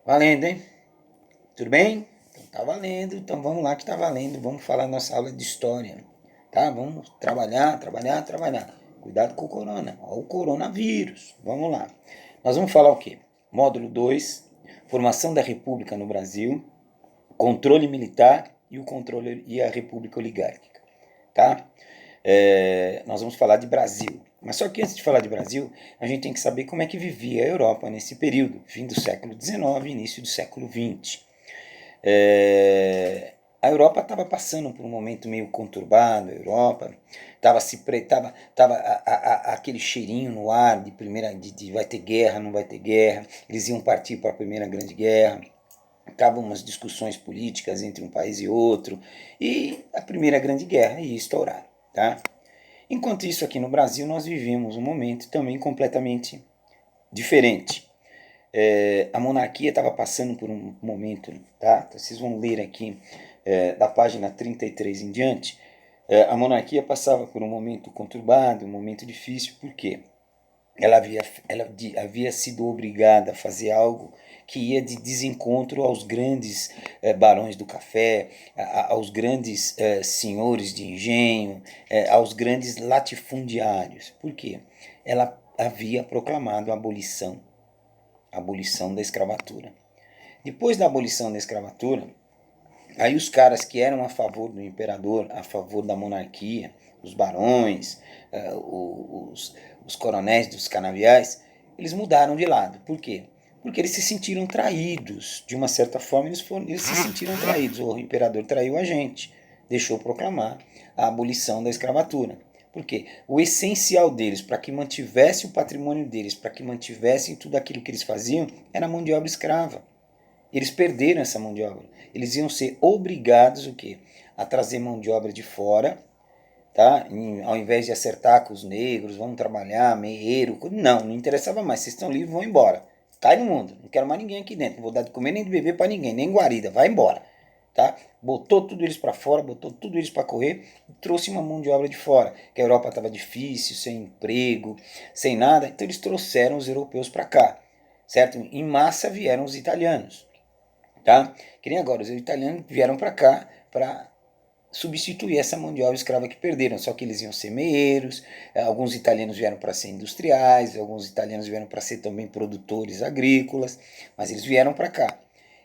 Valendo, hein? Tudo bem? Então tá valendo, então vamos lá que tá valendo. Vamos falar nossa aula de história, tá? Vamos trabalhar, trabalhar, trabalhar. Cuidado com o corona, ó, o coronavírus. Vamos lá. Nós vamos falar o quê? Módulo 2, formação da República no Brasil, controle militar e o controle e a República Oligárquica, tá? Nós vamos falar de Brasil. Mas só que antes de falar de Brasil, a gente tem que saber como é que vivia a Europa nesse período, fim do século XIX, início do século XX. A Europa estava passando por um momento meio conturbado, a Europa estava tava aquele cheirinho no ar de primeira de vai ter guerra, não vai ter guerra, eles iam partir para a primeira grande guerra, estavam umas discussões políticas entre um país e outro, e a primeira grande guerra ia estourar, tá? Enquanto isso, aqui no Brasil, nós vivemos um momento também completamente diferente. A monarquia estava passando por um momento, tá? Então, vocês vão ler aqui da página 33 em diante. A monarquia passava por um momento conturbado, um momento difícil, por quê? Ela havia sido obrigada a fazer algo que ia de desencontro aos grandes barões do café, aos grandes senhores de engenho, aos grandes latifundiários. Por quê? Ela havia proclamado a abolição da escravatura. Depois da abolição da escravatura, aí os caras que eram a favor do imperador, a favor da monarquia, os barões, os coronéis dos canaviais, eles mudaram de lado. Por quê? Porque eles se sentiram traídos. De uma certa forma, eles se sentiram traídos. O imperador traiu a gente, deixou proclamar a abolição da escravatura. Por quê? O essencial deles, para que mantivesse o patrimônio deles, para que mantivessem tudo aquilo que eles faziam, era a mão de obra escrava. Eles perderam essa mão de obra. Eles iam ser obrigados o quê? A trazer mão de obra de fora, tá? Ao invés de acertar com os negros, vamos trabalhar, meieiro, não interessava mais. Vocês estão livres, vão embora. Cai no mundo, não quero mais ninguém aqui dentro, não vou dar de comer nem de beber para ninguém, nem guarida, vai embora, tá? Botou tudo eles para fora, botou tudo eles para correr, e trouxe uma mão de obra de fora, que a Europa estava difícil, sem emprego, sem nada, então eles trouxeram os europeus para cá, certo? Em massa vieram os italianos, tá? Que nem agora, os italianos vieram para cá para substituir essa mão de obra escrava que perderam, só que eles iam ser meeiros, alguns italianos vieram para ser industriais, alguns italianos vieram para ser também produtores agrícolas, mas eles vieram para cá.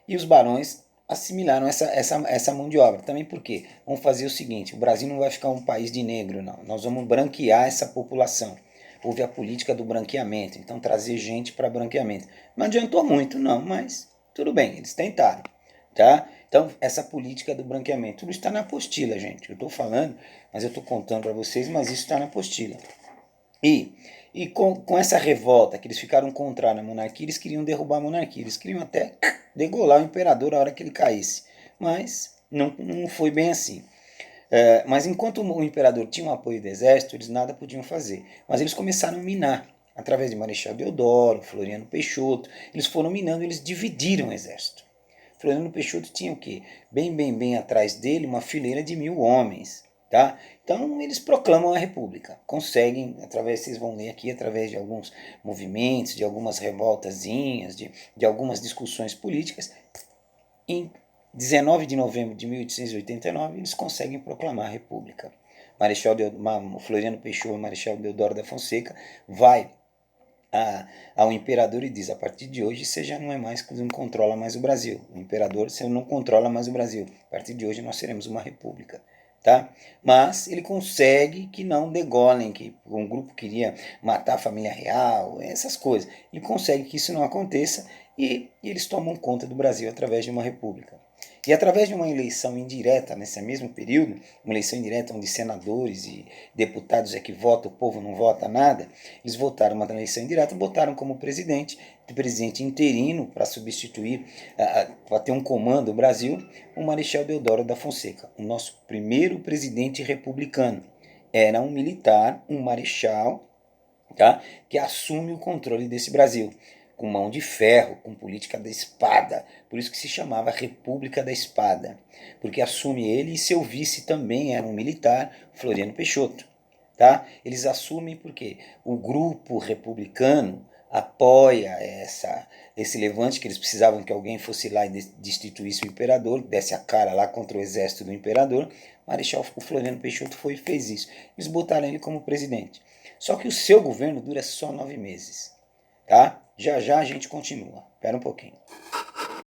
E os barões assimilaram essa mão de obra. Também porque vamos fazer o seguinte, o Brasil não vai ficar um país de negro, não. Nós vamos branquear essa população. Houve a política do branqueamento, então trazer gente para branqueamento. Não adiantou muito, não, mas tudo bem, eles tentaram, tá? Então, essa política do branqueamento, tudo está na apostila, gente. Eu estou falando, mas eu estou contando para vocês, mas isso está na apostila. E, e com essa revolta que eles ficaram contra a monarquia, eles queriam derrubar a monarquia, eles queriam até degolar o imperador a hora que ele caísse. Mas não foi bem assim. Mas enquanto o imperador tinha o apoio do exército, eles nada podiam fazer. Mas eles começaram a minar, através de Marechal Deodoro, Floriano Peixoto, eles foram minando, eles dividiram o exército. Floriano Peixoto tinha o quê? Bem atrás dele, uma fileira de 1.000 homens. Tá? Então eles proclamam a república, conseguem, através, vocês vão ler aqui, através de alguns movimentos, de algumas revoltazinhas, de algumas discussões políticas, em 19 de novembro de 1889 eles conseguem proclamar a república. Floriano Peixoto, Marechal Deodoro da Fonseca, vai ao imperador e diz: a partir de hoje você já não é mais, não controla mais o Brasil. O imperador, você não controla mais o Brasil. A partir de hoje nós seremos uma república. Tá? Mas ele consegue que não degolem, que um grupo queria matar a família real, essas coisas. Ele consegue que isso não aconteça e eles tomam conta do Brasil através de uma república. E através de uma eleição indireta, nesse mesmo período, uma eleição indireta onde senadores e deputados é que votam, o povo não vota nada, eles votaram uma eleição indireta, botaram como presidente, presidente interino para substituir, para ter um comando do Brasil, o Marechal Deodoro da Fonseca, o nosso primeiro presidente republicano. Era um militar, um marechal, tá? Que assume o controle desse Brasil, com mão de ferro, com política da espada, por isso que se chamava República da Espada, porque assume ele e seu vice também era um militar, Floriano Peixoto. Tá? Eles assumem porque o grupo republicano apoia esse levante, que eles precisavam que alguém fosse lá e destituísse o imperador, desse a cara lá contra o exército do imperador. Marechal Floriano Peixoto foi e fez isso. Eles botaram ele como presidente. Só que o seu governo dura só 9 meses. Tá? Já já a gente continua. Espera um pouquinho.